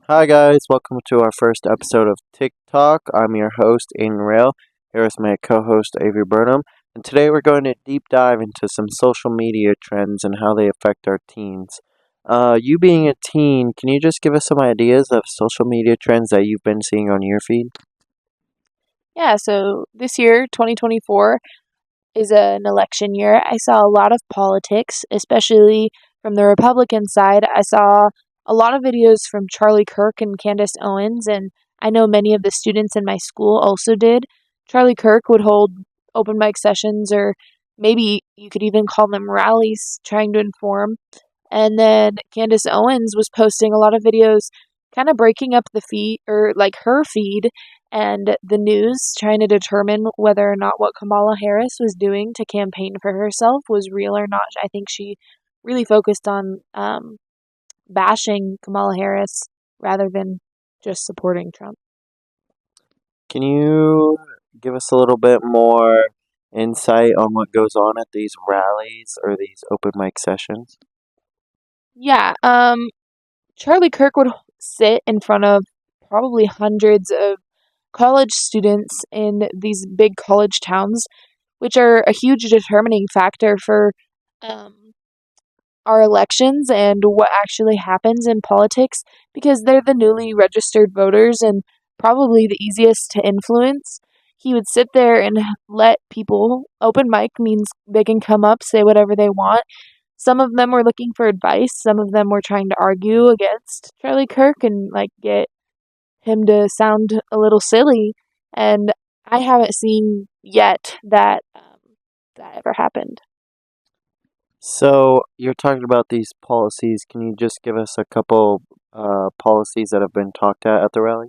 Hi guys, welcome to our first episode of TikTok. I'm your host, Aiden Rail, here with my co-host Avery Burnham, and today we're going to deep dive into some social media trends and how they affect our teens. You being a teen, can you just give us some ideas of social media trends that you've been seeing on your feed? Yeah, so this year, 2024, is an election year. I saw a lot of politics, especially from the Republican side. I saw a lot of videos from Charlie Kirk and Candace Owens, and I know many of the students in my school also did. Charlie Kirk would hold open mic sessions, or maybe you could even call them rallies, trying to inform. And then Candace Owens was posting a lot of videos, kind of breaking up the feed, or like her feed and the news, trying to determine whether or not what Kamala Harris was doing to campaign for herself was real or not. I think she really focused on bashing Kamala Harris rather than just supporting Trump. Can you give us a little bit more insight on what goes on at these rallies or these open mic sessions? Yeah, Charlie Kirk would sit in front of probably hundreds of college students in these big college towns, which are a huge determining factor for um, our elections and what actually happens in politics because they're the newly registered voters and probably the easiest to influence. He would sit there and let people, open mic means they can come up, say whatever they want. Some of them were looking for advice, some of them were trying to argue against Charlie Kirk and like get him to sound a little silly. And I haven't seen yet that that ever happened. So you're talking about these policies. Can you just give us a couple policies that have been talked at the rally?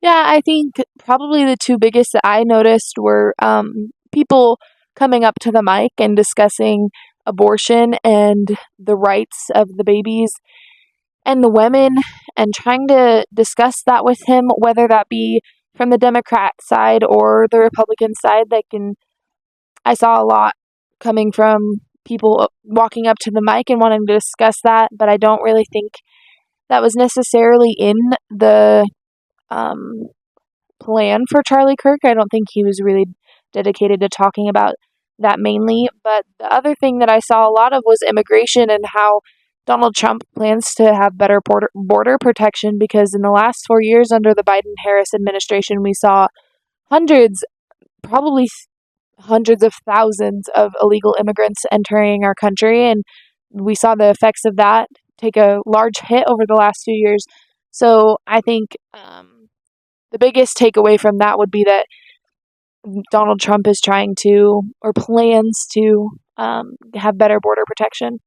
Yeah, I think probably the two biggest that I noticed were people coming up to the mic and discussing abortion and the rights of the babies and the women and trying to discuss that with him, whether that be from the Democrat side or the Republican side. I saw a lot coming from people walking up to the mic and wanting to discuss that, but I don't really think that was necessarily in the um, plan for Charlie Kirk. I don't think he was really dedicated to talking about that mainly. But the other thing that I saw a lot of was immigration and how Donald Trump plans to have better border protection because in the last 4 years under the Biden Harris administration, we saw hundreds, probably hundreds of thousands of illegal immigrants entering our country. And we saw the effects of that take a large hit over the last few years. So I think the biggest takeaway from that would be that Donald Trump is trying to or plans to have better border protection.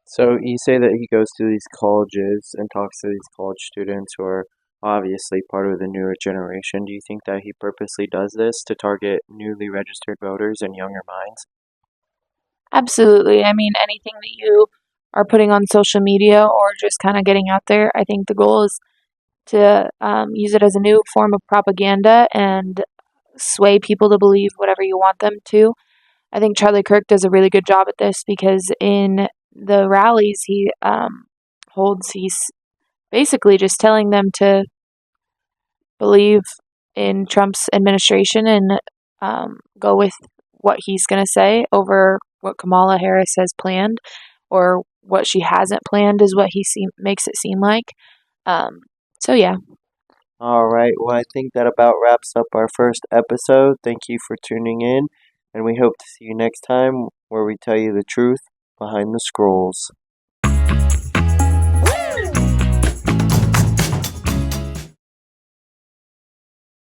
So you say that he goes to these colleges and talks to these college students who are obviously part of the newer generation. Do you think that he purposely does this to target newly registered voters and younger minds? Absolutely. I mean, anything that you are putting on social media or just kind of getting out there, I think the goal is to use it as a new form of propaganda and sway people to believe whatever you want them to. I think Charlie Kirk does a really good job at this because in the rallies he holds, he's basically just telling them to believe in Trump's administration and go with what he's going to say over what Kamala Harris has planned or what she hasn't planned is what makes it seem like. Um, so yeah, All right, well, I think that about wraps up our first episode. Thank you for tuning in, and we hope to see you next time where we tell you the truth behind the scrolls.